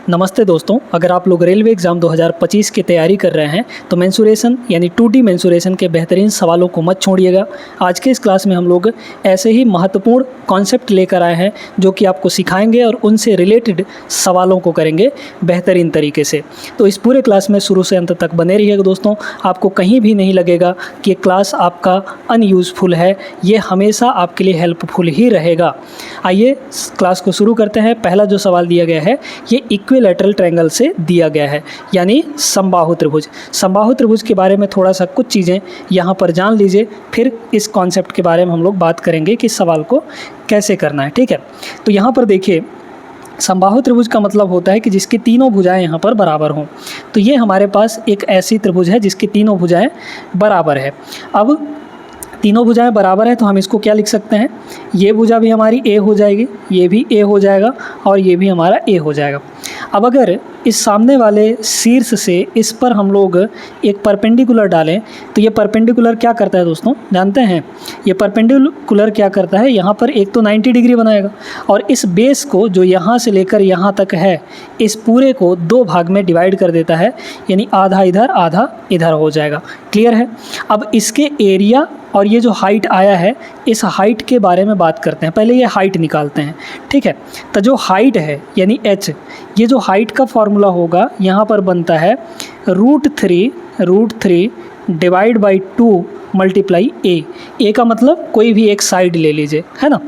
नमस्ते दोस्तों, अगर आप लोग रेलवे एग्ज़ाम 2025 की तैयारी कर रहे हैं तो मेंसुरेशन यानी 2D मेंसुरेशन के बेहतरीन सवालों को मत छोड़िएगा। आज के इस क्लास में हम लोग ऐसे ही महत्वपूर्ण कॉन्सेप्ट लेकर आए हैं जो कि आपको सिखाएंगे और उनसे रिलेटेड सवालों को करेंगे बेहतरीन तरीके से। तो इस पूरे क्लास में शुरू से अंत तक बने रहिएगा दोस्तों। आपको कहीं भी नहीं लगेगा कि क्लास आपका अनयूज़फुल है, ये हमेशा आपके लिए हेल्पफुल ही रहेगा। आइए क्लास को शुरू करते हैं। पहला जो सवाल दिया गया है ये इक्विलैटरल ट्रायंगल से दिया गया है, यानी समबाहु त्रिभुज। समबाहु त्रिभुज के बारे में थोड़ा सा कुछ चीज़ें यहाँ पर जान लीजिए, फिर इस कॉन्सेप्ट के बारे में हम लोग बात करेंगे कि सवाल को कैसे करना है। ठीक है, तो यहाँ पर देखिए, समबाहु त्रिभुज का मतलब होता है कि जिसकी तीनों भुजाएं यहाँ पर बराबर हों। तो ये हमारे पास एक ऐसी त्रिभुज है जिसकी तीनों भुजाएं बराबर है। अब तीनों भुजाएं बराबर है तो हम इसको क्या लिख सकते हैं, ये भुजा भी हमारी ए हो जाएगी, ये भी ए हो जाएगा और ये भी हमारा ए हो जाएगा। अब अगर इस सामने वाले शीर्ष से इस पर हम लोग एक परपेंडिकुलर डालें तो ये परपेंडिकुलर क्या करता है दोस्तों, जानते हैं? ये परपेंडिकुलर क्या करता है, यहाँ पर एक तो 90 डिग्री बनाएगा और इस बेस को जो यहाँ से लेकर यहाँ तक है, इस पूरे को दो भाग में डिवाइड कर देता है, यानी आधा इधर आधा इधर हो जाएगा। क्लियर है? अब इसके एरिया और ये जो हाइट आया है, इस हाइट के बारे में बात करते हैं। पहले ये हाइट निकालते हैं। ठीक है, तो जो हाइट है यानी h, ये जो हाइट का फॉर्मूला होगा यहाँ पर बनता है √3 डिवाइड बाई 2 मल्टीप्लाई ए का मतलब कोई भी एक साइड ले लीजिए, है ना।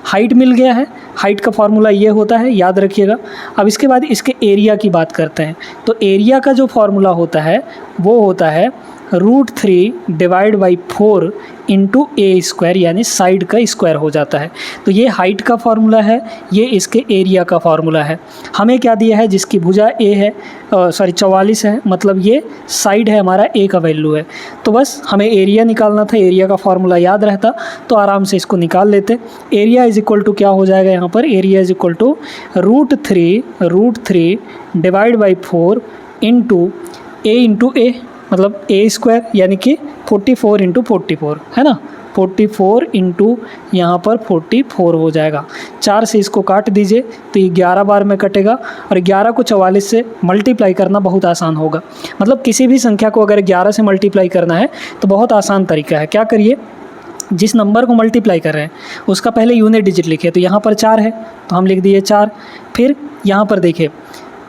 हाइट मिल गया है, हाइट का फॉर्मूला ये होता है, याद रखिएगा। अब इसके बाद इसके एरिया की बात करते हैं। तो एरिया का जो फॉर्मूला होता है वो होता है √3 divide by 4 into A square, यानी साइड का स्क्वायर हो जाता है। तो ये हाइट का फार्मूला है, ये इसके एरिया का फार्मूला है। हमें क्या दिया है, जिसकी भुजा ए है 44 है, मतलब ये साइड है हमारा, ए का वैल्यू है। तो बस हमें एरिया निकालना था, एरिया का फार्मूला याद रहता तो आराम से इसको निकाल लेते। एरिया इज इक्वल टू क्या हो जाएगा यहाँ पर, area is equal to √3 divide by 4 into A मतलब ए स्क्वायर, यानी कि 44 इंटू 44, है ना। 44 इंटू यहाँ पर 44 हो जाएगा। 4 से इसको काट दीजिए तो ये 11 बार में कटेगा और 11 को 44 से मल्टीप्लाई करना बहुत आसान होगा। मतलब किसी भी संख्या को अगर 11 से मल्टीप्लाई करना है तो बहुत आसान तरीका है। क्या करिए, जिस नंबर को मल्टीप्लाई कर रहे हैं उसका पहले यूनिट डिजिट लिखिए। तो यहाँ पर 4 है तो हम लिख दिए 4। फिर यहाँ पर देखिए,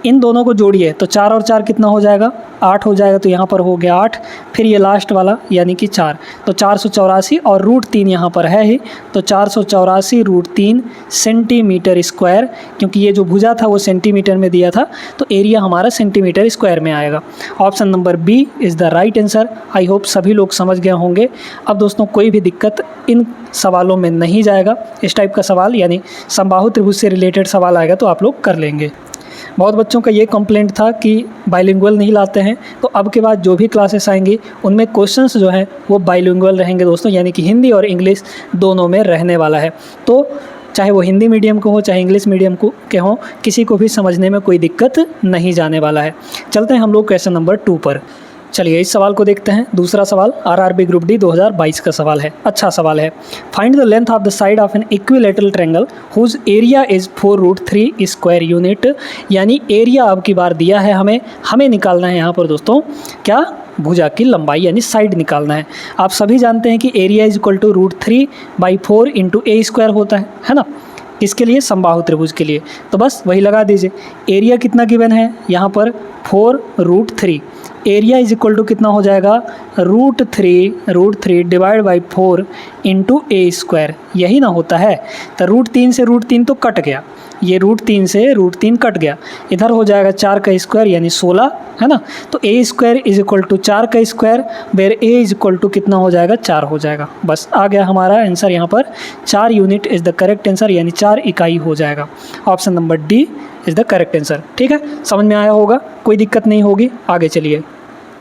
इन दोनों को जोड़िए तो 4 और 4 कितना हो जाएगा, 8 हो जाएगा। तो यहाँ पर हो गया 8। फिर ये लास्ट वाला यानी कि 4, तो 484 और √3 यहाँ पर है ही, तो 484 √3 सेंटीमीटर स्क्वायर। क्योंकि ये जो भुजा था वो सेंटीमीटर में दिया था तो एरिया हमारा सेंटीमीटर स्क्वायर में आएगा। Option number B is the right answer. I hope सभी लोग समझ गए होंगे। अब दोस्तों कोई भी दिक्कत इन सवालों में नहीं जाएगा। इस टाइप का सवाल यानी समबाहु त्रिभुज से रिलेटेड सवाल आएगा तो आप लोग कर लेंगे। बहुत बच्चों का ये कंप्लेंट था कि बाइलिंगुअल नहीं लाते हैं, तो अब के बाद जो भी क्लासेस आएंगी उनमें क्वेश्चंस जो हैं वो बाइलिंगुअल रहेंगे दोस्तों, यानी कि हिंदी और इंग्लिश दोनों में रहने वाला है। तो चाहे वो हिंदी मीडियम को हो चाहे इंग्लिश मीडियम को के हों, किसी को भी समझने में कोई दिक्कत नहीं जाने वाला है। चलते हैं हम लोग क्वेश्चन नंबर 2 पर। चलिए इस सवाल को देखते हैं। दूसरा सवाल आरआरबी ग्रुप डी 2022 का सवाल है। अच्छा सवाल है। Find the length of the side of an equilateral triangle whose area is 4√3 square unit. यानी एरिया अब की बार दिया है हमें निकालना है यहाँ पर दोस्तों क्या, भुजा की लंबाई यानी साइड निकालना है। आप सभी जानते हैं कि area is equal to √3/4 into A square होता है ना। किसके लिए, समबाहु त्रिभुज के लिए। तो बस वही लगा दीजिए। एरिया कितना गिवन है यहाँ पर 4√3, एरिया इज इक्वल टू कितना हो जाएगा, √3 divide by 4 into A square, यही ना होता है। तो √3 से √3 तो कट गया, ये √3 से √3 कट गया, इधर हो जाएगा 4 का स्क्वायर यानी 16, है ना। तो A square is equal to 4 का square, where A is equal to कितना हो जाएगा, 4 हो जाएगा। बस आ गया हमारा आंसर यहाँ पर। 4 unit is the correct answer, यानी 4 इकाई हो जाएगा। Option number D is the correct answer. ठीक है, समझ में आया होगा, कोई दिक्कत नहीं होगी। आगे चलिए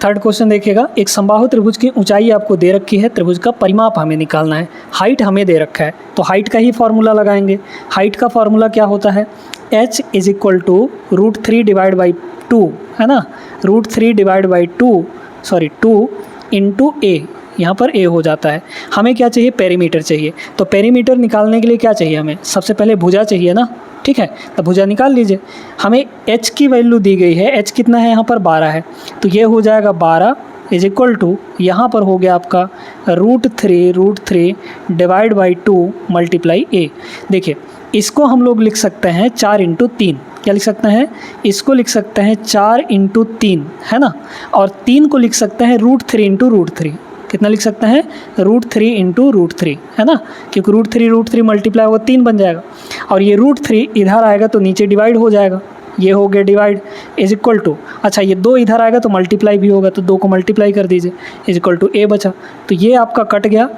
थर्ड क्वेश्चन देखिएगा। एक समबाहु त्रिभुज की ऊंचाई आपको दे रखी है, त्रिभुज का परिमाप हमें निकालना है। हाइट हमें दे रखा है तो हाइट का ही फॉर्मूला लगाएंगे। हाइट का फॉर्मूला क्या होता है, h is equal to √3 divide by 2, है ना। √3 डिवाइड बाई 2 इंटू ए, यहाँ पर ए हो जाता है। हमें क्या चाहिए, पेरीमीटर चाहिए। तो पेरीमीटर निकालने के लिए क्या चाहिए हमें, सबसे पहले भुजा चाहिए ना। ठीक है। तो भुजा निकाल लीजिए। हमें h की वैल्यू दी गई है, h कितना है यहाँ पर 12 है, तो ये हो जाएगा 12 इज इक्वल टू यहाँ पर हो गया आपका √3 डिवाइड बाई 2 मल्टीप्लाई a। देखिए इसको हम लोग लिख सकते हैं 4 × 3, क्या लिख सकते हैं, इसको लिख सकते हैं 4 × 3 है ना, और 3 को लिख सकते हैं √3 × √3। कितना लिख सकते हैं, √3 × √3 है ना, क्योंकि √3 मल्टीप्लाई होगा 3 बन जाएगा, और ये √3 इधर आएगा तो नीचे डिवाइड हो जाएगा, ये हो गया डिवाइड इज इक्वल टू, अच्छा ये 2 इधर आएगा तो मल्टीप्लाई भी होगा, तो 2 को मल्टीप्लाई कर दीजिए इज इक्वल टू a बचा। तो ये आपका कट गया,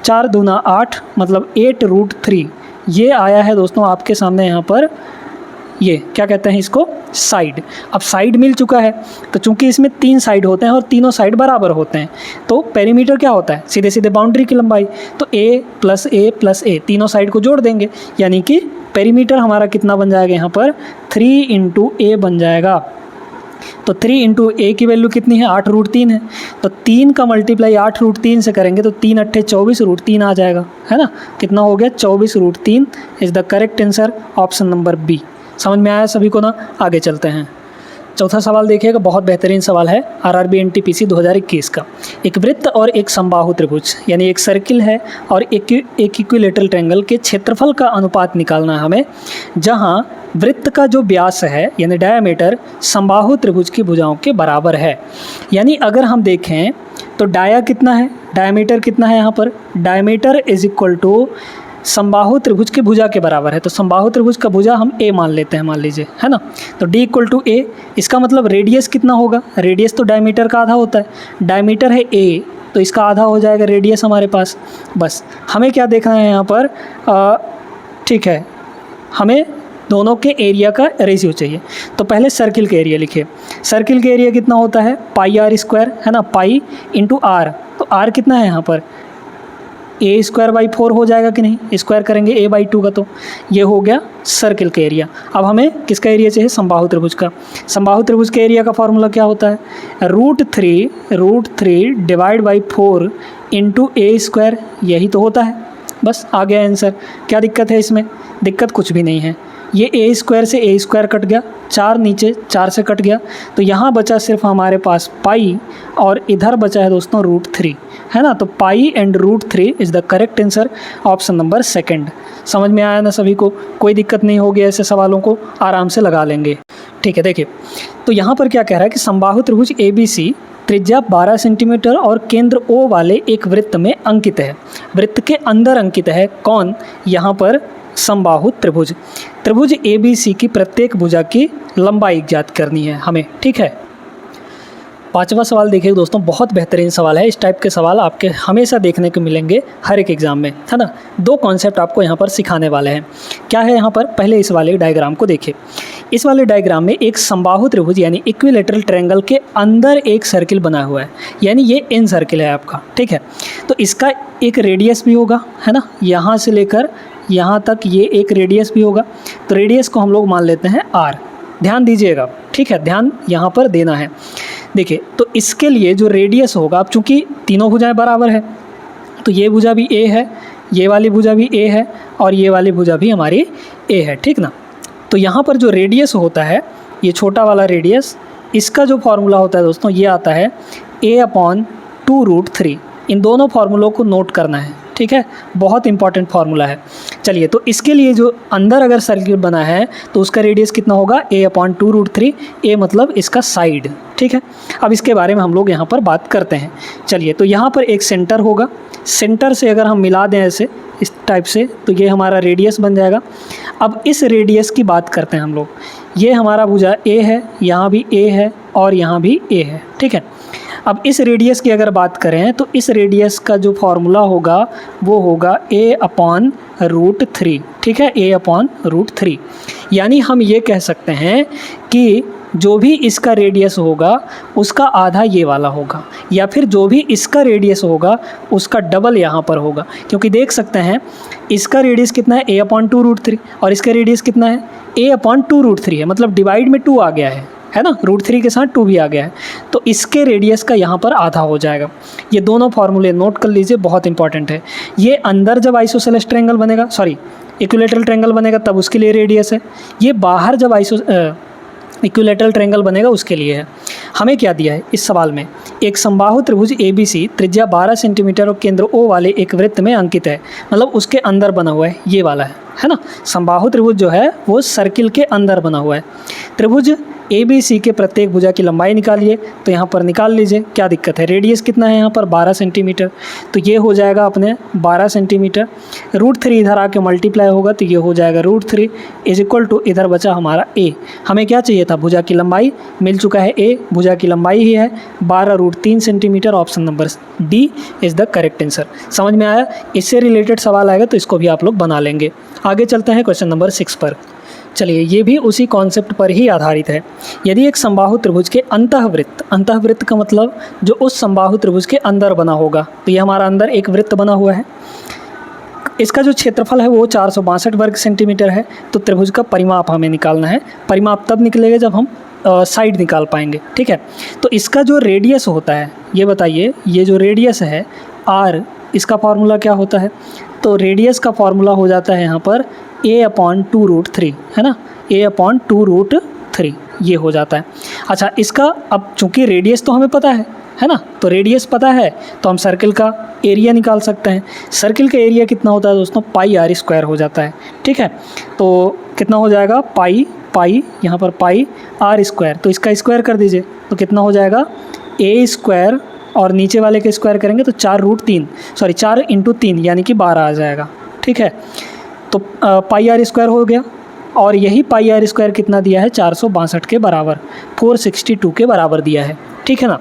4 दूना 8 मतलब 8√3। ये आया है दोस्तों आपके सामने यहाँ पर, ये क्या कहते हैं इसको, साइड। अब साइड मिल चुका है, तो चूंकि इसमें 3 साइड होते हैं और तीनों साइड बराबर होते हैं, तो पेरीमीटर क्या होता है, सीधे सीधे बाउंड्री की लंबाई, तो a + a + a तीनों साइड को जोड़ देंगे, यानी कि पेरीमीटर हमारा कितना बन जाएगा यहाँ पर 3 × a बन जाएगा। तो 3 × a की वैल्यू कितनी है, 8√3 है, तो 3 का मल्टीप्लाई 8√3 से करेंगे तो 3 × 8 = 24√3 आ जाएगा, है ना, कितना हो गया 24√3 is the correct answer, option number B. समझ में आया सभी को ना, आगे चलते हैं। चौथा सवाल देखिएगा, बहुत बेहतरीन सवाल है RRB NTPC 2021 का। एक वृत्त और एक समबाहु त्रिभुज यानी एक सर्किल है और एक इक्विलेटरल ट्रायंगल के क्षेत्रफल का अनुपात निकालना है हमें, जहां वृत्त का जो व्यास है यानी डायामीटर समबाहु त्रिभुज की भुजाओं के बराबर है। यानी अगर हम देखें तो डाया कितना है, डायामीटर कितना है यहाँ पर, डायामीटर इज इक्वल टू समबाहु त्रिभुज के भुजा के बराबर है, तो समबाहु त्रिभुज का भुजा हम a मान लेते हैं, मान लीजिए, है ना, तो d = a। इसका मतलब रेडियस कितना होगा, रेडियस तो डायमीटर का आधा होता है, डायमीटर है a तो इसका आधा हो जाएगा रेडियस हमारे पास। बस हमें क्या देखना है यहाँ पर, ठीक है, हमें दोनों के एरिया का रेशियो चाहिए। तो पहले सर्किल के एरिया लिखिए, सर्किल के एरिया कितना होता है πr², है ना, पाई × r, तो r कितना है यहाँ पर a²/4 हो जाएगा कि नहीं, स्क्वायर करेंगे a/2 का, तो ये हो गया सर्किल का एरिया। अब हमें किसका एरिया चाहिए, समबाहु त्रिभुज का। समबाहु त्रिभुज के एरिया का फॉर्मूला क्या होता है, √3 डिवाइड बाई 4 × a², यही तो होता है। बस आ गया आंसर। क्या दिक्कत है इसमें, दिक्कत कुछ भी नहीं है, ये a² से a² कट गया, 4 नीचे 4 से कट गया, तो यहाँ बचा सिर्फ हमारे पास पाई और इधर बचा है दोस्तों √3, है ना, तो pi and √3 is the correct answer, option number 2। समझ में आया ना सभी को, कोई दिक्कत नहीं होगी, ऐसे सवालों को आराम से लगा लेंगे। ठीक है, देखिए तो यहाँ पर क्या कह रहा है कि समबाहु त्रिभुज ABC त्रिज्या 12 सेंटीमीटर और केंद्र O वाले एक वृत्त में अंकित है, वृत्त के अंदर अंकित है कौन, यहाँ पर समबाहु त्रिभुज। त्रिभुज ABC की प्रत्येक भुजा की लंबाई ज्ञात करनी है हमें। ठीक है, 5वां सवाल देखिए दोस्तों, बहुत बेहतरीन सवाल है। इस टाइप के सवाल आपके हमेशा देखने को मिलेंगे हर एक एग्जाम में, है ना। 2 कॉन्सेप्ट आपको यहाँ पर सिखाने वाले हैं। क्या है यहाँ पर, पहले इस वाले डायग्राम को देखिए। इस वाले डायग्राम में एक समबाहु त्रिभुज यानी इक्विलेटरल ट्रायंगल के अंदर एक सर्किल बना हुआ है, यानी ये इन सर्किल है आपका। ठीक है, तो इसका एक रेडियस भी होगा, है ना, यहाँ से लेकर यहाँ तक ये एक रेडियस भी होगा, तो रेडियस को हम लोग मान लेते हैं r। ध्यान दीजिएगा, ठीक है, ध्यान यहाँ पर देना है। देखिए तो इसके लिए जो रेडियस होगा, अब चूँकि तीनों भुजाएं बराबर है, तो ये भुजा भी a है, ये वाली भुजा भी a है और ये वाली भुजा भी हमारी a है, ठीक ना। तो यहाँ पर जो रेडियस होता है, ये छोटा वाला रेडियस, इसका जो फॉर्मूला होता है दोस्तों, ये आता है a/2√3। इन दोनों फार्मूलों को नोट करना है, ठीक है, बहुत इंपॉर्टेंट फार्मूला है। चलिए, तो इसके लिए जो अंदर अगर सर्किल बना है तो उसका रेडियस कितना होगा, a/2√3। a मतलब इसका साइड, ठीक है। अब इसके बारे में हम लोग यहाँ पर बात करते हैं। चलिए, तो यहाँ पर एक सेंटर होगा, सेंटर से अगर हम मिला दें ऐसे इस टाइप से, तो ये हमारा रेडियस बन जाएगा। अब इस रेडियस की बात करते हैं हम लोग। ये हमारा भुजा a है, यहाँ भी a है और यहाँ भी a है, ठीक है। अब इस रेडियस की अगर बात करें तो इस रेडियस का जो फॉर्मूला होगा वो होगा a/√3, ठीक है, a/√3। यानी हम ये कह सकते हैं कि जो भी इसका रेडियस होगा उसका आधा ये वाला होगा, या फिर जो भी इसका रेडियस होगा उसका डबल यहाँ पर होगा, क्योंकि देख सकते हैं इसका रेडियस कितना है, a/2√3 और इसका रेडियस कितना है, a/2√3 है, मतलब डिवाइड में 2 आ गया है, है ना, √3 के साथ 2 भी आ गया है, तो इसके रेडियस का यहाँ पर आधा हो जाएगा। ये दोनों फार्मूले नोट कर लीजिए, बहुत इंपॉर्टेंट है। ये अंदर जब आइसोसेलेस ट्रायंगल बनेगा, सॉरी इक्विलैटरल ट्रायंगल बनेगा तब उसके लिए रेडियस है, ये बाहर जब इक्विलैटरल ट्रायंगल बनेगा उसके लिए है। हमें क्या दिया है इस सवाल में, एक समबाहु त्रिभुज ABC त्रिज्या 12 सेंटीमीटर और केंद्र O वाले एक वृत्त में अंकित है, मतलब उसके अंदर बना हुआ है, ये वाला है ना। समबाहु त्रिभुज जो है वो सर्किल के अंदर बना हुआ है। त्रिभुज ABC के प्रत्येक भुजा की लंबाई निकालिए, तो यहाँ पर निकाल लीजिए, क्या दिक्कत है। रेडियस कितना है यहाँ पर 12 सेंटीमीटर, तो ये हो जाएगा अपने 12 सेंटीमीटर। √3 इधर आके मल्टीप्लाई होगा तो ये हो जाएगा √3 इज इक्वल टू, इधर बचा हमारा A। हमें क्या चाहिए था, भुजा की लंबाई, मिल चुका है A, भुजा की लंबाई ही है 12√3 centimetre. Option number D is the correct answer. समझ में आया, इससे रिलेटेड सवाल आएगा तो इसको भी आप लोग बना लेंगे। आगे चलते हैं क्वेश्चन नंबर 6 पर। चलिए, ये भी उसी कॉन्सेप्ट पर ही आधारित है। यदि एक समबाहु त्रिभुज के अंतःवृत्त का मतलब जो उस समबाहु त्रिभुज के अंदर बना होगा, तो ये हमारा अंदर एक वृत्त बना हुआ है, इसका जो क्षेत्रफल है वो 462 वर्ग सेंटीमीटर है। तो त्रिभुज का परिमाप हमें निकालना है। परिमाप तब निकलेगा जब हम साइड निकाल पाएंगे, ठीक है। तो इसका जो रेडियस होता है, ये बताइए, ये जो रेडियस है R, इसका फार्मूला क्या होता है। तो रेडियस का फार्मूला हो जाता है यहाँ पर A/2√3, है ना, A/2√3 ये हो जाता है। अच्छा, इसका अब चूँकि रेडियस तो हमें पता है ना, तो रेडियस पता है तो हम सर्किल का एरिया निकाल सकते हैं। सर्किल का एरिया कितना होता है दोस्तों, πr² हो जाता है, ठीक है। तो कितना हो जाएगा, पाई यहाँ पर πr², तो इसका स्क्वायर कर दीजिए, तो कितना हो जाएगा A² और नीचे वाले के स्क्वायर करेंगे तो 4 × 3 यानी कि 12 आ जाएगा, ठीक है। तो πr² हो गया, और यही πr² कितना दिया है, 462 के बराबर, 462 के बराबर दिया है, ठीक है ना।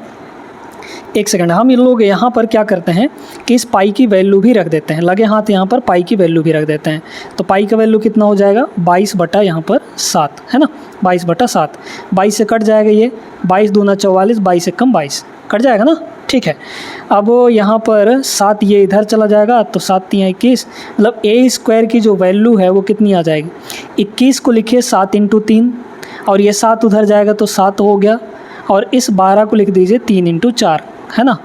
एक सेकंड, हम इन लोग यहाँ पर क्या करते हैं कि इस पाई की वैल्यू भी रख देते हैं, लगे हाथ यहाँ पर पाई की वैल्यू भी रख देते हैं। तो पाई का वैल्यू कितना हो जाएगा, 22 यहाँ पर 7, है ना, 22/7। 22 से कट जाएगा ये, 22 दूना 44, 22 से कम 22, कट जाएगा ना, ठीक है। अब यहाँ पर 7 ये इधर चला जाएगा, तो 7 × 21, मतलब A² की जो वैल्यू है वो कितनी आ जाएगी, 21 को लिखिए 7 × 3, और ये 7 उधर जाएगा तो 7 हो गया, और इस 12 को लिख दीजिए 3 × 4, है ना।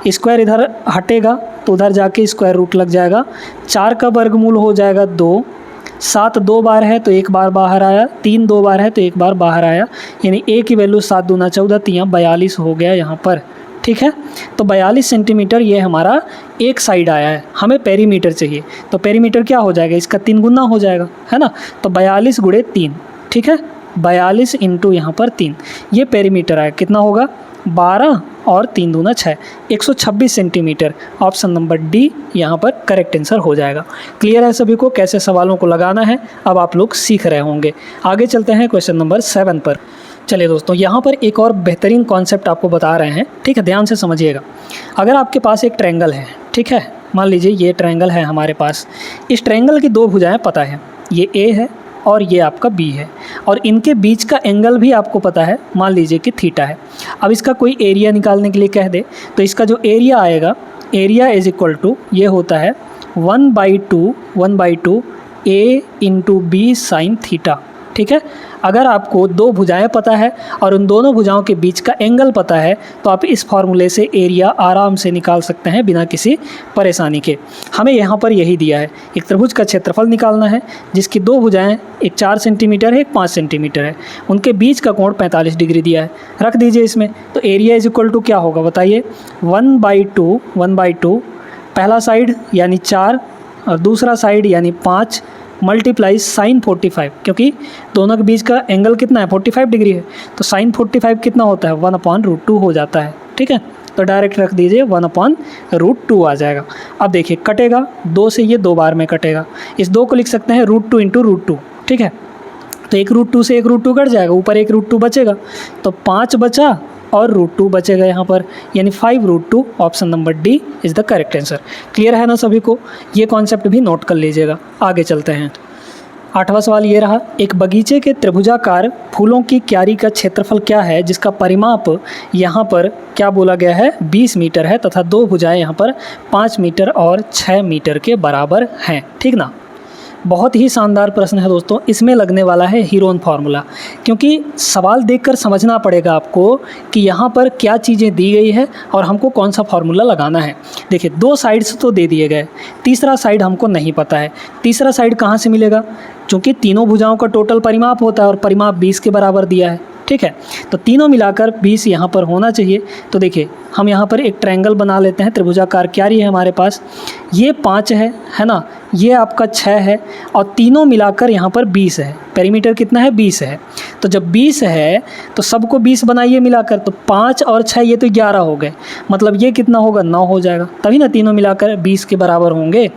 स्क्वायर इधर हटेगा तो उधर जाके स्क्वायर रूट लग जाएगा, 4 का वर्गमूल हो जाएगा 2, 7 2 बार है तो 1 बार बाहर आया, 3 2 बार है तो 1 बार बाहर आया, यानी A की वैल्यू 7 दूना 14, 3 42 हो गया यहाँ पर, ठीक है। तो 42 सेंटीमीटर ये हमारा एक साइड आया है। हमें पेरीमीटर चाहिए, तो पेरीमीटर क्या हो जाएगा, इसका 3 गुना हो जाएगा, है ना। तो 42 × 3, ठीक है, 42 × यहाँ पर 3, ये पेरीमीटर आया, कितना होगा 12 और 3 दूना 6, 126 सेंटीमीटर। ऑप्शन नंबर D यहाँ पर करेक्ट आंसर हो जाएगा। क्लियर है सभी को कैसे सवालों को लगाना है, अब आप लोग सीख रहे होंगे। आगे चलते हैं क्वेश्चन नंबर 7 पर। चलिए दोस्तों, यहाँ पर एक और बेहतरीन कॉन्सेप्ट आपको बता रहे हैं, ठीक है, ध्यान से समझिएगा। अगर आपके पास एक ट्रायंगल है, ठीक है, मान लीजिए ये ट्रायंगल है हमारे पास, इस ट्रायंगल की 2 भुजाएं पता है, ये A है और ये आपका B है, और इनके बीच का एंगल भी आपको पता है, मान लीजिए कि थीटा है। अब इसका कोई एरिया निकालने के लिए कह दे, तो इसका जो एरिया आएगा, एरिया इज इक्वल टू, ये होता है 1/2 A × B sin थीटा, ठीक है। अगर आपको 2 भुजाएं पता है और उन दोनों भुजाओं के बीच का एंगल पता है, तो आप इस फार्मूले से एरिया आराम से निकाल सकते हैं बिना किसी परेशानी के। हमें यहाँ पर यही दिया है, एक त्रिभुज का क्षेत्रफल निकालना है जिसकी 2 भुजाएं, एक 4 सेंटीमीटर है, एक 5 सेंटीमीटर है, उनके बीच का कोण 45 डिग्री दिया है, रख दीजिए इसमें। तो एरिया इज इक्वल टू क्या होगा बताइए, 1/2 पहला साइड यानी 4 और दूसरा साइड यानी 5 मल्टीप्लाई sin 45, क्योंकि दोनों के बीच का एंगल कितना है 45 डिग्री है, तो sin 45 कितना होता है 1/√2 हो जाता है, ठीक है। तो डायरेक्ट रख दीजिए 1/√2 आ जाएगा। अब देखिए कटेगा, 2 से ये 2 बार में कटेगा, इस 2 को लिख सकते हैं √2 × √2, ठीक है। तो एक √2 से एक √2 कट जाएगा, ऊपर एक √2 बचेगा, तो 5 बचा और √2 बचेगा यहाँ पर, यानी 5√2। Option number D is the correct answer. Clear है ना सभी को, ये कॉन्सेप्ट भी नोट कर लीजिएगा। आगे चलते हैं। 8वां सवाल ये रहा, एक बगीचे के त्रिभुजाकार फूलों की क्यारी का क्षेत्रफल क्या है जिसका परिमाप यहाँ पर क्या बोला गया है 20 मीटर है, तथा 2 भुजाएं यहाँ पर 5 मीटर और 6 मीटर के बराबर हैं, ठीक ना। बहुत ही शानदार प्रश्न है दोस्तों, इसमें लगने वाला है हीरोन फार्मूला, क्योंकि सवाल देखकर समझना पड़ेगा आपको कि यहाँ पर क्या चीज़ें दी गई है और हमको कौन सा फार्मूला लगाना है। देखिए 2 साइड्स तो दे दिए गए, तीसरा साइड हमको नहीं पता है। तीसरा साइड कहाँ से मिलेगा, क्योंकि तीनों भुजाओं का टोटल परिमाप होता है और परिमाप 20 के बराबर दिया है। ठीक है, तो तीनों मिलाकर 20 यहाँ पर होना चाहिए। तो देखिए हम यहाँ पर एक ट्रायंगल बना लेते हैं, त्रिभुजाकार क्यारी है हमारे पास, ये 5 है ना, ये आपका 6 है और तीनों मिलाकर यहाँ पर 20 है। पेरीमीटर कितना है, 20 है। तो जब 20 है तो सबको 20 बनाइए मिलाकर, तो 5 और 6 ये तो 11 हो गए, मतलब ये कितना होगा, 9 हो जाएगा, तभी ना तीनों मिलाकर 20 के बराबर होंगे।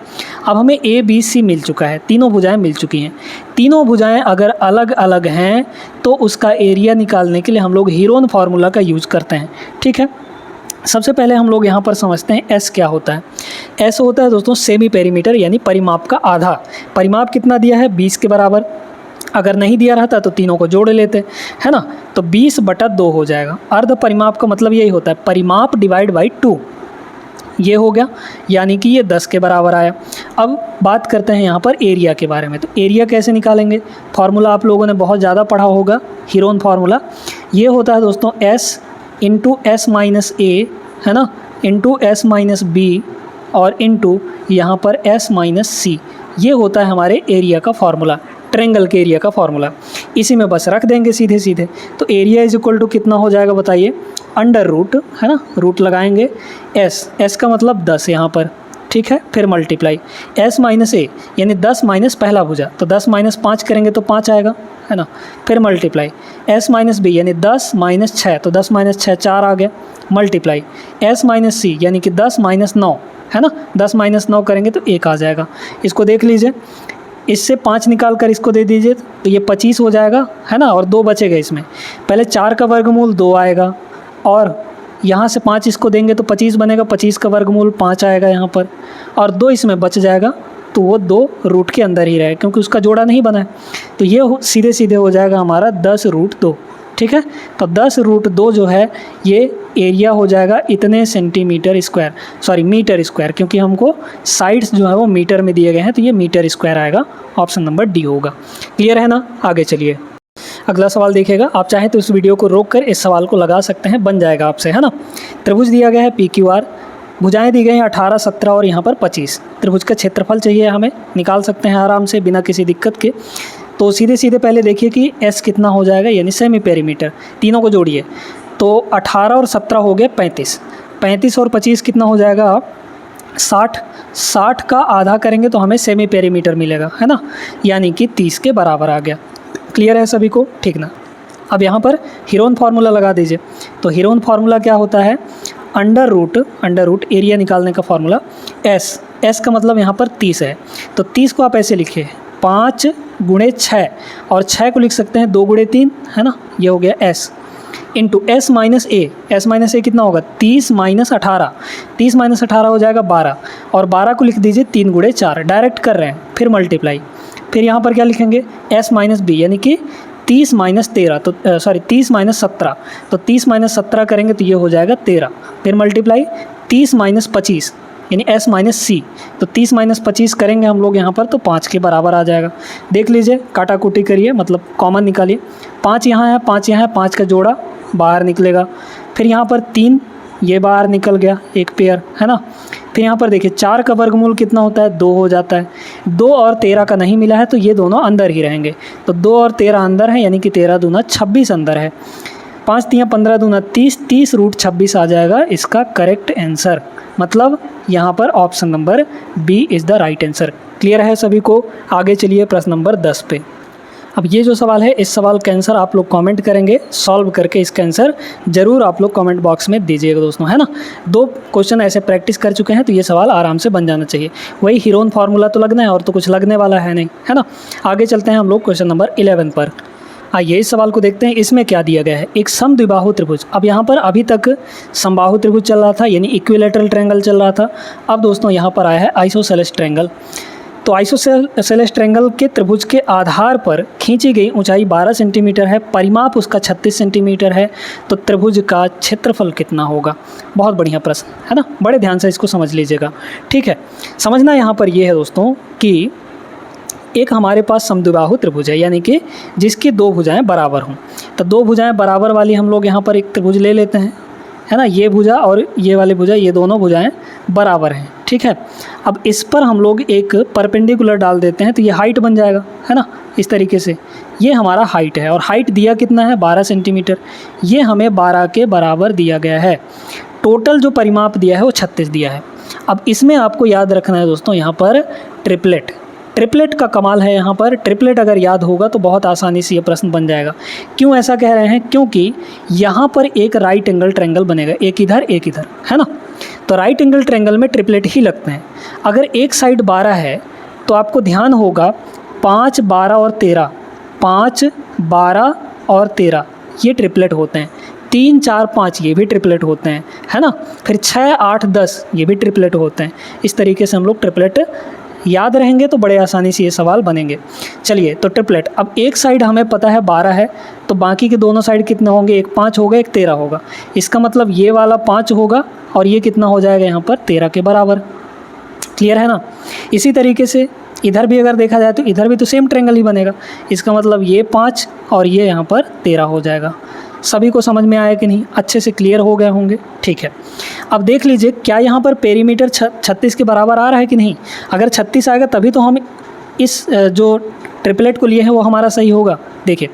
अब हमें ए बी सी मिल चुका है, तीनों भुजाएं मिल चुकी हैं। तीनों भुजाएं अगर अलग अलग हैं तो उसका एरिया निकालने के लिए हम लोग हीरोन फार्मूला का यूज़ करते हैं। ठीक है, सबसे पहले हम लोग यहाँ पर समझते हैं एस क्या होता है। एस होता है दोस्तों सेमी पेरीमीटर, यानी परिमाप का आधा। परिमाप कितना दिया है, 20 के बराबर। अगर नहीं दिया रहता तो तीनों को जोड़ लेते, है ना, तो 20/2 हो जाएगा। अर्ध परिमाप का मतलब यही होता है, परिमाप डिवाइड बाई 2, ये हो गया, यानी कि ये 10 के बराबर आया। अब बात करते हैं यहाँ पर एरिया के बारे में। तो एरिया कैसे निकालेंगे, फार्मूला आप लोगों ने बहुत ज़्यादा पढ़ा होगा, हीरोन फार्मूला। ये होता है दोस्तों एस इंटू एस माइनस ए, है ना, इंटू एस माइनस बी और इंटू यहाँ पर एस माइनस सी। ये होता है हमारे एरिया का फार्मूला, ट्रायंगल के एरिया का फार्मूला। इसी में बस रख देंगे सीधे सीधे। तो एरिया इज इक्वल टू कितना हो जाएगा बताइए, अंडर रूट, है ना, रूट लगाएंगे, एस का मतलब 10 यहाँ पर, ठीक है, फिर मल्टीप्लाई एस माइनस ए, यानी 10 माइनस पहला भुजा, तो 10 माइनस 5 करेंगे तो 5 आएगा, है ना, फिर मल्टीप्लाई एस माइनस बी, यानी 10 माइनस 6, तो 10 माइनस 6 4 आ गया, मल्टीप्लाई एस माइनस सी, यानी कि 10 माइनस 9, है ना, 10 माइनस 9 करेंगे तो 1 आ जाएगा। इसको देख लीजिए, इससे 5 निकाल कर इसको दे दीजिए तो ये 25 हो जाएगा, है ना, और 2 बचेगा इसमें। पहले 4 का वर्गमूल 2 आएगा और यहाँ से 5 इसको देंगे तो 25 बनेगा, 25 का वर्गमूल 5 आएगा यहाँ पर, और 2 इसमें बच जाएगा, तो वो 2 रूट के अंदर ही रहे क्योंकि उसका जोड़ा नहीं बना है। तो ये सीधे सीधे हो जाएगा हमारा 10√2। ठीक है, तो 10√2 जो है ये एरिया हो जाएगा इतने centimetre square, sorry metre square, क्योंकि हमको साइड्स जो है वो मीटर में दिए गए हैं, तो ये मीटर स्क्वायर आएगा। ऑप्शन नंबर डी होगा। क्लियर है ना, आगे चलिए अगला सवाल देखिएगा। आप चाहें तो इस वीडियो को रोक कर इस सवाल को लगा सकते हैं, बन जाएगा आपसे, है ना। त्रिभुज दिया गया है PQR, भुजाएं दी गई हैं 18, 17 और यहाँ पर 25। त्रिभुज का क्षेत्रफल चाहिए हमें, निकाल सकते हैं आराम से बिना किसी दिक्कत के। तो सीधे सीधे पहले देखिए कि एस कितना हो जाएगा, यानी सेमी पेरीमीटर, तीनों को जोड़िए तो 18 और 17 हो गया 35, 35 और 25 कितना हो जाएगा 60, 60 का आधा करेंगे तो हमें सेमी पेरीमीटर मिलेगा, है ना, यानी कि 30 के बराबर आ गया। क्लियर है सभी को, ठीक ना। अब यहाँ पर हीरोन फार्मूला लगा दीजिए। तो हीरोन फार्मूला क्या होता है, अंडर रूट एरिया निकालने का फार्मूला, एस का मतलब यहाँ पर 30 है, तो 30 को आप ऐसे लिखिए 5 गुणे 6, और 6 को लिख सकते हैं 2 गुणे 3, है ना, ये हो गया एस, इंटू एस माइनस ए कितना होगा 30 माइनस 18, 30 माइनस 18 हो जाएगा 12, और 12 को लिख दीजिए 3 गुणे 4, डायरेक्ट कर रहे हैं, फिर मल्टीप्लाई, फिर यहाँ पर क्या लिखेंगे एस माइनस बी, यानी कि 30 माइनस 13, तो 30 माइनस 17, तो 30 माइनस 17 करेंगे तो ये हो जाएगा 13, फिर मल्टीप्लाई 30 माइनस 25, यानी एस माइनस सी, तो 30 माइनस 25 करेंगे हम लोग यहाँ पर तो 5 के बराबर आ जाएगा। देख लीजिए, काटाकुटी करिए, मतलब कॉमन निकालिए, 5 यहाँ है, 5 यहाँ है, 5 का जोड़ा बाहर निकलेगा, फिर यहाँ पर 3 ये बाहर निकल गया एक पेयर, है ना। फिर यहाँ पर देखिए 4 का वर्गमूल कितना होता है 2 हो जाता है, 2 और 13 का नहीं मिला है तो ये दोनों अंदर ही रहेंगे, तो 2 और 13 अंदर है, यानी कि 13 दूना 26 अंदर है, 5 3 15 दूना 30, 30√26 आ जाएगा इसका करेक्ट आंसर। मतलब यहाँ पर option number B is the right answer. Clear है सभी को, आगे चलिए प्रश्न नंबर 10 पे। अब ये जो सवाल है, इस सवाल का आंसर आप लोग कमेंट करेंगे, सॉल्व करके इसका आंसर ज़रूर आप लोग कमेंट बॉक्स में दीजिएगा दोस्तों, है ना। 2 क्वेश्चन ऐसे प्रैक्टिस कर चुके हैं तो ये सवाल आराम से बन जाना चाहिए। वही हीरोन फार्मूला तो लगना है, और तो कुछ लगने वाला है नहीं, है ना। आगे चलते हैं हम लोग क्वेश्चन नंबर 11 पर। आइए इस सवाल को देखते हैं, इसमें क्या दिया गया है। एक समद्विबाहु त्रिभुज, अब यहाँ पर अभी तक समबाहु त्रिभुज चल रहा था, यानी इक्विलैटरल ट्रायंगल चल रहा था। अब दोस्तों यहाँ पर आया है आइसोसेलेस ट्रायंगल। तो आइसोसेलेस ट्रायंगल के त्रिभुज के आधार पर खींची गई ऊंचाई 12 सेंटीमीटर है, परिमाप उसका 36 सेंटीमीटर है, तो त्रिभुज का क्षेत्रफल कितना होगा। बहुत बढ़िया प्रश्न है ना, बड़े ध्यान से इसको समझ लीजिएगा। ठीक है, समझना यहाँ पर यह है दोस्तों कि एक हमारे पास समद्विबाहु त्रिभुज है, यानी कि जिसकी दो भुजाएं बराबर हों। तो दो भुजाएं बराबर वाली हम लोग यहाँ पर एक त्रिभुज ले लेते हैं, है ना। ये भुजा और ये वाली भुजा, ये दोनों भुजाएं बराबर हैं, ठीक है। अब इस पर हम लोग एक परपेंडिकुलर डाल देते हैं तो ये हाइट बन जाएगा, है ना। इस तरीके से ये हमारा हाइट है, और हाइट दिया कितना है, 12 सेंटीमीटर। ये हमें 12 के बराबर दिया गया है। टोटल जो परिमाप दिया है वो 36 दिया है। अब इसमें आपको याद रखना है दोस्तों, यहाँ पर ट्रिपलेट का कमाल है। यहाँ पर ट्रिपलेट अगर याद होगा तो बहुत आसानी से ये प्रश्न बन जाएगा। क्यों ऐसा कह रहे हैं, क्योंकि यहाँ पर एक राइट एंगल ट्रायंगल बनेगा, एक इधर एक इधर, है ना। तो राइट एंगल ट्रायंगल में ट्रिपलेट ही लगते हैं। अगर एक साइड 12 है तो आपको ध्यान होगा 5, 12 और 13, 5, 12 और 13 ये ट्रिपलेट होते हैं। 3, 4, 5 ये भी ट्रिपलेट होते हैं, है ना। फिर 6, 8, 10 ये भी ट्रिपलेट होते हैं। इस तरीके से हम लोग ट्रिपलेट याद रहेंगे तो बड़े आसानी से ये सवाल बनेंगे। चलिए, तो ट्रिपलेट, अब एक साइड हमें पता है 12 है, तो बाकी के दोनों साइड कितने होंगे, एक 5 होगा, एक 13 होगा। इसका मतलब ये वाला 5 होगा और ये कितना हो जाएगा यहाँ पर 13 के बराबर। क्लियर है ना। इसी तरीके से इधर भी अगर देखा जाए तो इधर भी तो सेम ट्रायंगल ही बनेगा। इसका मतलब ये 5 और ये यहाँ पर 13 हो जाएगा। सभी को समझ में आया कि नहीं, अच्छे से क्लियर हो गए होंगे, ठीक है। अब देख लीजिए क्या यहाँ पर पेरीमीटर 36 के बराबर आ रहा है कि नहीं। अगर 36 आएगा तभी तो हम इस जो ट्रिपलेट को लिए हैं वो हमारा सही होगा। देखिए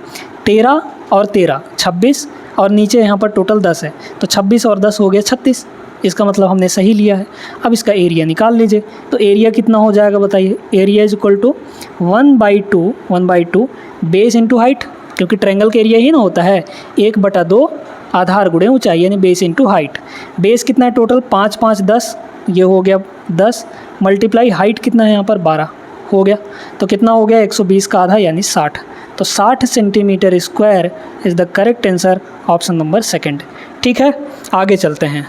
13 और 13 26 और नीचे यहाँ पर टोटल 10 है, तो 26 और 10 हो गया 36। इसका मतलब हमने सही लिया है। अब इसका एरिया निकाल लीजिए, तो एरिया कितना हो जाएगा बताइए। Area is equal to 1/2 base into height, क्योंकि ट्रायंगल का एरिया ही ना होता है 1/2 आधार गुणे ऊंचाई, यानी बेस इंटू हाइट। बेस कितना है टोटल 5, 5, 10, ये हो गया 10 मल्टीप्लाई हाइट कितना है यहाँ पर 12 हो गया, तो कितना हो गया 120 का आधा यानी 60। तो 60 centimetre square is the correct answer, option number second. ठीक है, आगे चलते हैं।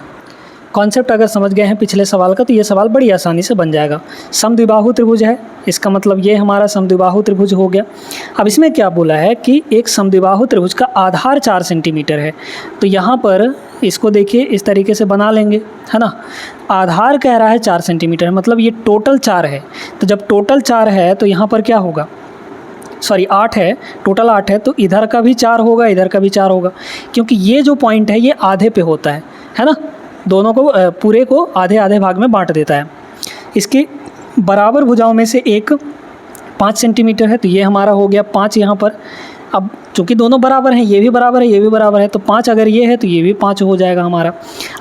कॉन्सेप्ट अगर समझ गए हैं पिछले सवाल का तो ये सवाल बड़ी आसानी से बन जाएगा। समद्विबाहु त्रिभुज है, इसका मतलब ये हमारा समद्विबाहु त्रिभुज हो गया। अब इसमें क्या बोला है कि एक समद्विबाहु त्रिभुज का आधार 4 सेंटीमीटर है, तो यहाँ पर इसको देखिए इस तरीके से बना लेंगे, है ना। आधार कह रहा है 4 सेंटीमीटर, मतलब ये टोटल 4 है। तो जब टोटल 4 है तो यहाँ पर क्या होगा, सॉरी 8 है, टोटल 8 है, तो इधर का भी 4 होगा, इधर का भी 4 होगा, क्योंकि ये जो पॉइंट है ये आधे पे होता है ना। दोनों को पूरे को आधे आधे भाग में बांट देता है। इसकी बराबर भुजाओं में से एक 5 सेंटीमीटर है, तो ये हमारा हो गया 5 यहाँ पर। अब चूँकि दोनों बराबर हैं, ये भी बराबर है, ये भी बराबर है, तो 5 अगर ये है तो ये भी 5 हो जाएगा हमारा।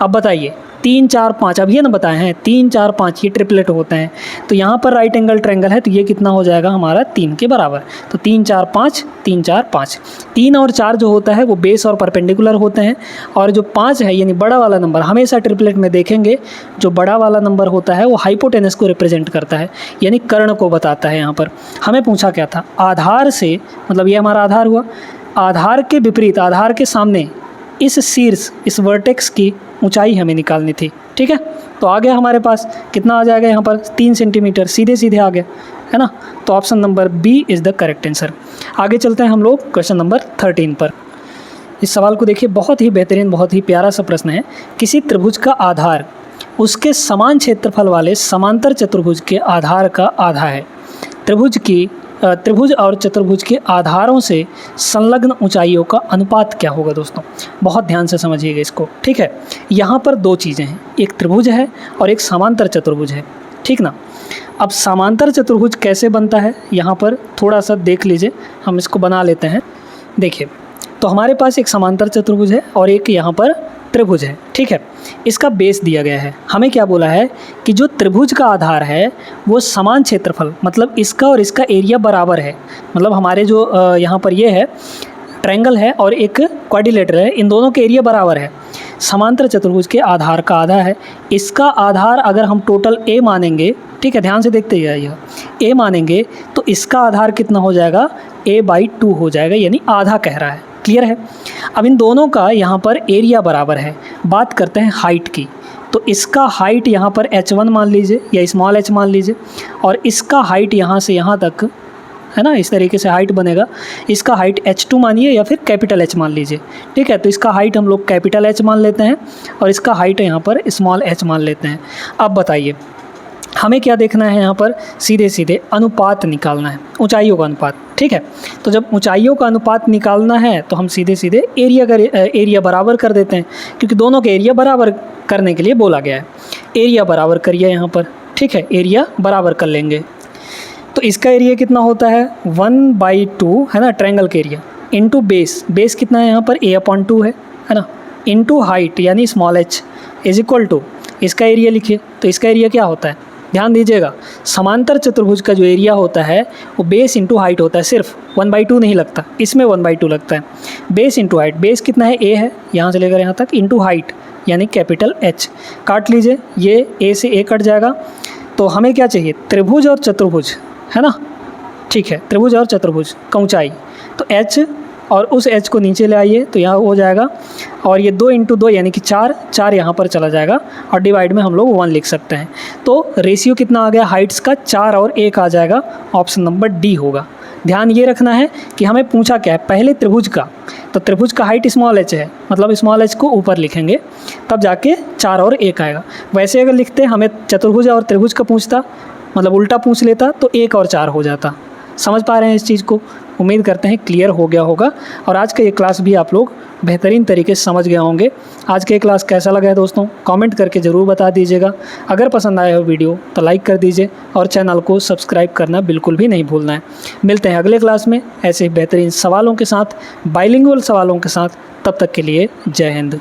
अब बताइए 3, 4, 5, अब ये ना बताए हैं 3, 4, 5 ये ट्रिपलेट होते हैं, तो यहाँ पर राइट एंगल ट्रायंगल है, तो ये कितना हो जाएगा हमारा 3 के बराबर। तो 3, 4, 5, 3, 4, 5, 3 और 4 जो होता है वो बेस और परपेंडिकुलर होते हैं, और जो 5 है यानी बड़ा वाला नंबर, हमेशा ट्रिपलेट में देखेंगे जो बड़ा वाला नंबर होता है वो हाइपोटेनस को रिप्रेजेंट करता है, यानी कर्ण को बताता है। यहाँ पर हमें पूछा क्या था, आधार से, मतलब ये हमारा आधार हुआ, आधार के विपरीत, आधार के सामने इस शीर्ष, इस वर्टेक्स की ऊंचाई हमें निकालनी थी। ठीक है, तो आ गया हमारे पास, कितना आ जाएगा यहाँ पर 3 सेंटीमीटर, सीधे सीधे आ गया, है ना। तो option number B is the correct answer. आगे चलते हैं हम लोग क्वेश्चन नंबर 13 पर। इस सवाल को देखिए, बहुत ही बेहतरीन, बहुत ही प्यारा सा प्रश्न है। किसी त्रिभुज का आधार उसके समान क्षेत्रफल वाले समांतर चतुर्भुज के आधार का आधा है। त्रिभुज और चतुर्भुज के आधारों से संलग्न ऊंचाइयों का अनुपात क्या होगा दोस्तों। बहुत ध्यान से समझिएगा इसको, ठीक है। यहाँ पर दो चीज़ें हैं, एक त्रिभुज है और एक समांतर चतुर्भुज है, ठीक ना। अब समांतर चतुर्भुज कैसे बनता है यहाँ पर थोड़ा सा देख लीजिए, हम इसको बना लेते हैं। देखिए, तो हमारे पास एक समांतर चतुर्भुज है और एक यहाँ पर त्रिभुज है, ठीक है। इसका बेस दिया गया है, हमें क्या बोला है कि जो त्रिभुज का आधार है वो समान क्षेत्रफल, मतलब इसका और इसका एरिया बराबर है। मतलब हमारे जो यहाँ पर ये है ट्रायंगल है और एक क्वाड्रिलेटरल है, इन दोनों के एरिया बराबर है। समांतर चतुर्भुज के आधार का आधा है। इसका आधार अगर हम टोटल ए मानेंगे, ठीक है, ध्यान से देखते जाइएगा, ए मानेंगे तो इसका आधार कितना हो जाएगा, a/2 हो जाएगा, यानी आधा कह रहा है। क्लियर है। अब इन दोनों का यहाँ पर एरिया बराबर है। बात करते हैं हाइट की, तो इसका हाइट यहाँ पर h1 मान लीजिए या स्मॉल h मान लीजिए, और इसका हाइट यहाँ से यहाँ तक, है ना, इस तरीके से हाइट बनेगा। इसका हाइट h2 मानिए या फिर कैपिटल H मान लीजिए, ठीक है। तो इसका हाइट हम लोग कैपिटल H मान लेते हैं और इसका हाइट यहाँ पर स्मॉल h मान लेते हैं। अब बताइए हमें क्या देखना है यहाँ पर, सीधे सीधे अनुपात निकालना है, ऊंचाइयों का अनुपात। ठीक है, तो जब ऊंचाइयों का अनुपात निकालना है तो हम सीधे सीधे एरिया बराबर कर देते हैं, क्योंकि दोनों के एरिया बराबर करने के लिए बोला गया है। एरिया बराबर करिए यहाँ पर। ठीक है, एरिया बराबर कर लेंगे तो इसका एरिया कितना होता है 1/2 है ना, ट्रायंगल का एरिया, इंटू बेस कितना है यहाँ पर a/2 है ना, इंटू हाइट यानी small h is equal to, इसका एरिया लिखिए। तो इसका एरिया क्या होता है, ध्यान दीजिएगा, समांतर चतुर्भुज का जो एरिया होता है वो बेस इंटू हाइट होता है, सिर्फ 1/2 नहीं लगता, इसमें 1/2 लगता है। बेस इंटू हाइट, बेस कितना है a है, यहाँ से लेकर यहाँ तक, इंटू हाइट यानी कैपिटल H। काट लीजिए, ये a से a कट जाएगा। तो हमें क्या चाहिए, त्रिभुज और चतुर्भुज है ना। ठीक है, त्रिभुज और चतुर्भुज का ऊंचाई, तो h और उस h को नीचे ले आइए तो यहाँ हो जाएगा, और ये 2 × 2 यानी कि 4 यहाँ पर चला जाएगा, और डिवाइड में हम लोग 1 लिख सकते हैं। तो रेशियो कितना आ गया हाइट्स का, 4 और 1 आ जाएगा, ऑप्शन नंबर डी होगा। ध्यान ये रखना है कि हमें पूछा क्या है, पहले त्रिभुज का, तो त्रिभुज का हाइट स्मॉल h है, मतलब स्मॉल h को ऊपर लिखेंगे, तब जाके 4 और 1 आएगा। वैसे अगर लिखते हमें चतुर्भुज और त्रिभुज का पूछता, मतलब उल्टा पूछ लेता, तो 1 और 4 हो जाता। समझ पा रहे हैं इस चीज़ को, उम्मीद करते हैं क्लियर हो गया होगा, और आज का ये क्लास भी आप लोग बेहतरीन तरीके से समझ गए होंगे। आज का ये क्लास कैसा लगा है दोस्तों, कमेंट करके ज़रूर बता दीजिएगा। अगर पसंद आया हो वीडियो तो लाइक कर दीजिए, और चैनल को सब्सक्राइब करना बिल्कुल भी नहीं भूलना है। मिलते हैं अगले क्लास में ऐसे बेहतरीन सवालों के साथ, बाइलिंगुअल सवालों के साथ। तब तक के लिए जय हिंद।